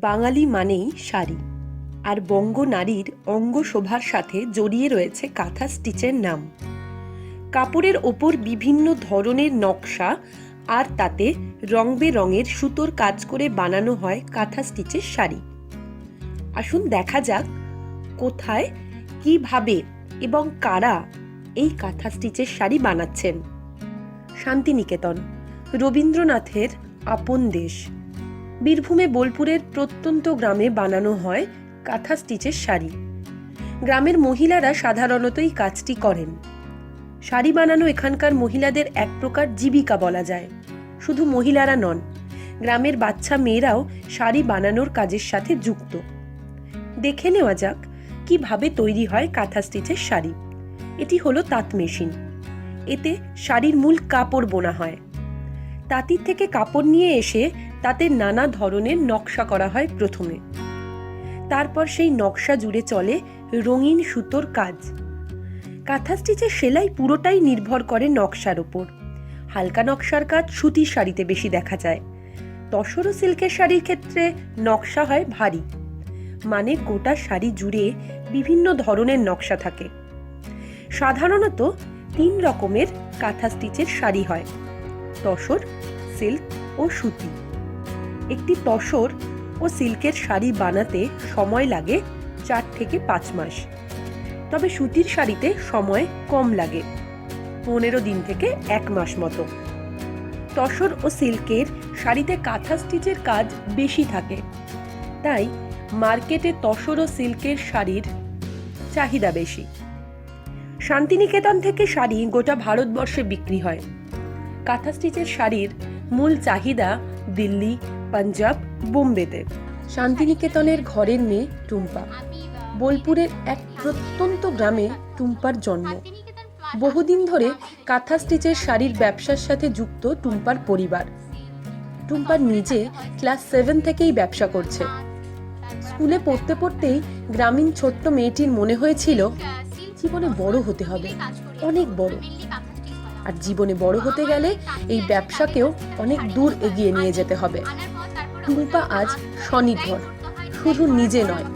বাঙালি মানেই শাড়ি, আর বঙ্গ নারীর অঙ্গ শোভার সাথে জড়িয়ে রয়েছে কাঁথা স্টিচের নাম। কাপড়ের ওপর বিভিন্ন ধরনের নকশা আর তাতে রং বেরঙের সুতোর কাজ করে বানানো হয় কাঁথা স্টিচের শাড়ি। আসুন দেখা যাক কোথায়, কিভাবে এবং কারা এই কাঁথা স্টিচের শাড়ি বানাচ্ছেন। শান্তিনিকেতন, রবীন্দ্রনাথের আপন দেশ। বীরভূমে বোলপুরের প্রত্যন্ত গ্রামে বানানো হয় কাঁথা স্টিচের শাড়ি। গ্রামের মহিলারা সাধারণত এই কাজটি করেন। শাড়ি বানানো এখানকার মহিলাদের এক প্রকার জীবিকা বলা যায়। শুধু মহিলারা নন, গ্রামের বাচ্চা মেয়েরাও শাড়ি বানানোর কাজের সাথে যুক্ত। দেখে নেওয়া যাক কিভাবে তৈরি হয় কাঁথা স্টিচের শাড়ি। এটি হলো তাঁত মেশিন। এতে শাড়ির মূল কাপড় বোনা হয়। তাঁতির থেকে কাপড় নিয়ে এসে তাতে নানা ধরনের নকশা করা হয় প্রথমে। তারপর সেই নকশা জুড়ে চলে রঙিন সুতোর কাজ। কাঁথা স্টিচের সেলাই পুরোটাই নির্ভর করে নকশার ওপর। হালকা নকশার কাজ সুতির শাড়িতে বেশি দেখা যায়। তসর ও সিল্কের শাড়ির ক্ষেত্রে নকশা হয় ভারী, মানে গোটা শাড়ি জুড়ে বিভিন্ন ধরনের নকশা থাকে। সাধারণত 3 রকমের কাঁথা স্টিচের শাড়ি হয়: তসর, সিল্ক ও সুতি। একটি তসর ও সিল্কের শাড়ি বানাতে সময় লাগে 4 থেকে 5 মাস, তবে সুতির শাড়িতে সময় কম লাগে, 15 দিন থেকে 1 মাস মতো। তসর ও সিল্কের শাড়িতে কাঁথা স্টিচের কাজ বেশি থাকে, তাই মার্কেটে তসর ও সিল্কের শাড়ির চাহিদা বেশি। শান্তিনিকেতন থেকে শাড়ি গোটা ভারতবর্ষে বিক্রি হয়। কাঁথা স্টিচের শাড়ির মূল চাহিদা দিল্লি, পাঞ্জাব, বোম্বেতে। শান্তিনিকেতনের ঘরের মেয়ে টুম্পা। বোলপুরের এক প্রত্যন্ত গ্রামে টুম্পার জন্ম। বহুদিন ধরে কাঁথা স্টিচের শাড়ির ব্যবসার সাথে যুক্ত টুম্পার পরিবার। টুম্পার নিজে ক্লাস 7 থেকেই ব্যবসা করছে। স্কুলে পড়তে পড়তেই গ্রামীণ ছোট্ট মেয়েটির মনে হয়েছিল জীবনে বড় হতে হবে, অনেক বড়। আর জীবনে বড় হতে গেলে এই ব্যবসাকেও অনেক দূর এগিয়ে নিয়ে যেতে হবে। টুম্পা আজ স্বনির্ভর। শুধু নিজে নয়,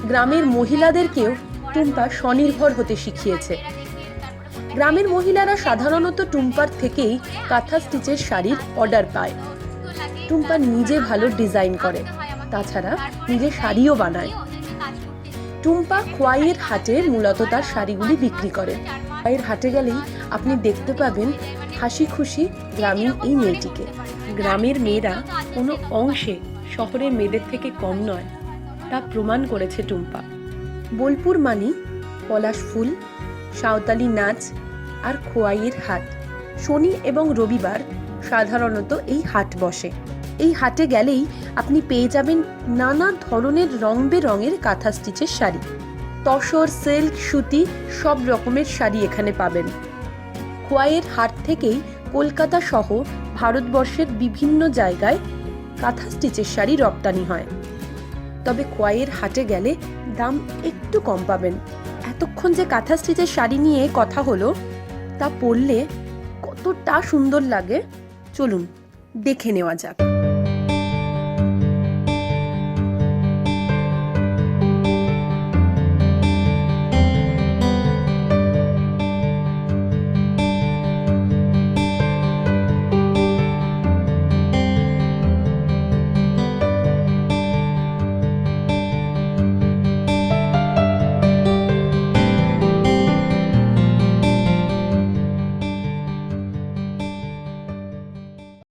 গ্রামের মহিলাদেরকেও টুম্পা স্বনির্ভর হতে শিখিয়েছে। গ্রামের মহিলারা সাধারণত টুম্পার থেকেই কাঁথা স্টিচের শাড়ির অর্ডার পায়। টুম্পা নিজে ভালো ডিজাইন করে, তাছাড়া নিজে শাড়িও বানায়। টুম্পা খোয়াইয়ের হাটে মূলত তার শাড়িগুলি বিক্রি করে। খোয়াইয়ের হাটে গেলেই আপনি দেখতে পাবেন হাসি খুশি গ্রামীণ এই মেয়েটিকে। গ্রামের মেয়েরা কোনো অংশে শহরের মেয়েদের থেকে কম নয়, তা প্রমাণ করেছে টুম্পা। বোলপুর মানি পলাশ ফুল, সাঁওতালি নাচ আর খোয়াইয়ের হাট। শনি এবং রবিবার সাধারণত এই হাট বসে। এই হাটে গেলেই আপনি পেয়ে যাবেন নানা ধরনের রং বেরঙের কাঁথা স্টিচের শাড়ি। তসর, সিল্ক, সুতি সব রকমের শাড়ি এখানে পাবেন। খোয়াইয়ের হাট থেকেই কলকাতা সহ ভারতবর্ষের বিভিন্ন জায়গায় কাঁথা স্টিচের শাড়ি রপ্তানি হয়। তবে খোয়াইয়ের হাটে গেলে দাম একটু কম পাবেন। এতক্ষণ যে কাঁথা স্টিচের শাড়ি নিয়ে কথা হলো, তা পরলে কতটা সুন্দর লাগে চলুন দেখে নেওয়া যাক।